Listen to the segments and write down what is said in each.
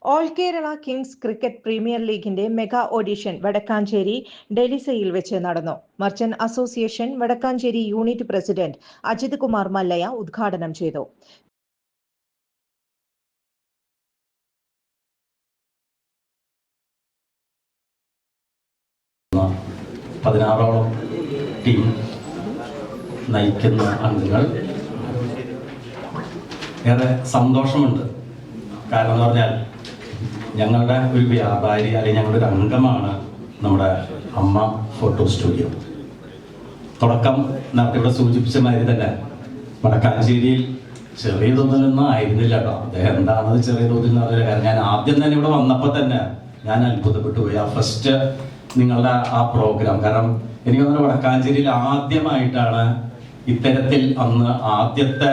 All Kerala kings cricket premier ലീഗിന്റെ mega audition Vadakkanchery ഡെലിസയിൽ വെച്ച് നടന്നു. Merchant association Vadakkanchery unit president Ajith Kumar Mallaya ഉദ്ഘാടനം ചെയ്തു. പതിനാറോളം ടീം നയിക്കുന്ന അംഗങ്ങൾ ഏറെ സന്തോഷമുണ്ട്. കാരണം എന്ന് പറഞ്ഞാൽ ഞങ്ങളുടെ ഒരു വ്യാപാരി അല്ലെങ്കിൽ ഞങ്ങളുടെ ഒരു അംഗമാണ് നമ്മുടെ അമ്മ ഫോട്ടോ സ്റ്റുഡിയോ. തുടക്കം നേരത്തെ ഇവിടെ സൂചിപ്പിച്ച മാതിരി തന്നെ വടക്കാഞ്ചേരിയിൽ ചെറിയ തോതിലൊന്നും ആയിരുന്നില്ല കേട്ടോ. അദ്ദേഹം എന്താണത് ചെറിയ തോതിൽ എന്ന് പറഞ്ഞ കാര്യം ഞാൻ ആദ്യം തന്നെ ഇവിടെ വന്നപ്പോൾ തന്നെ ഞാൻ അത്ഭുതപ്പെട്ടു പോയി. ആ ഫസ്റ്റ് നിങ്ങളുടെ ആ പ്രോഗ്രാം, കാരണം എനിക്ക് തോന്നുന്നു വടക്കാഞ്ചേരിയിൽ ആദ്യമായിട്ടാണ് ഇത്തരത്തിൽ അന്ന് ആദ്യത്തെ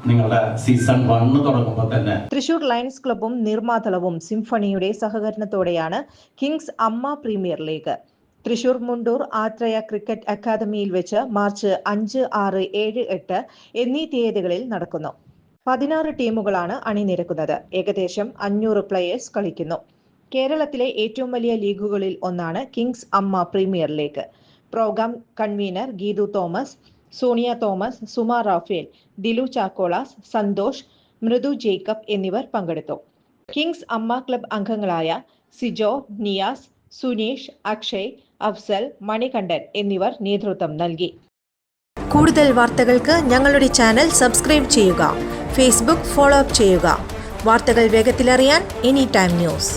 നിങ്ങളുടെ സീസൺ 1 തുടങ്ങുമ്പോൾ തന്നെ തൃശൂർ ലയൺസ് ക്ലബ്ബും നിർമ്മാതളവും സിംഫണിയുടെ സഹകരണത്തോടെയാണ് കിങ്സ് അമ്മ premier league Thrissur Mundur ആത്രയ cricket അക്കാദമിയിൽ വെച്ച് മാർച്ച് 5, 6, 7, 8 എന്നീ തീയതികളിൽ നടക്കുന്നു. 16 ടീമുകളാണ് അണിനിരക്കുന്നത്. ഏകദേശം 500 പ്ലെയേഴ്സ് കളിക്കുന്നു. കേരളത്തിലെ ഏറ്റവും വലിയ ലീഗുകളിൽ ഒന്നാണ് കിങ്സ് അമ്മ premier league. Program convener Geethu Thomas, Sonia Thomas, Suma Raphael, Dilu Chackolas, Santhosh, Mridu Jacob എന്നിവർ പങ്കെടുത്തു. കിങ്സ് അമ്മ ക്ലബ് അംഗങ്ങളായ സിജോ, നിയാസ്, സുനീഷ്, അക്ഷയ്, അഫ്സൽ, മണികണ്ഠൻ എന്നിവർ നേതൃത്വം നൽകി. കൂടുതൽ വാർത്തകൾക്ക് ഞങ്ങളുടെ ചാനൽ സബ്സ്ക്രൈബ് ചെയ്യുക. ഫേസ്ബുക്ക് ഫോളോ അപ്പ് ചെയ്യുക. വാർത്തകൾ വേഗത്തിലറിയാൻ എനി ടൈം ന്യൂസ്.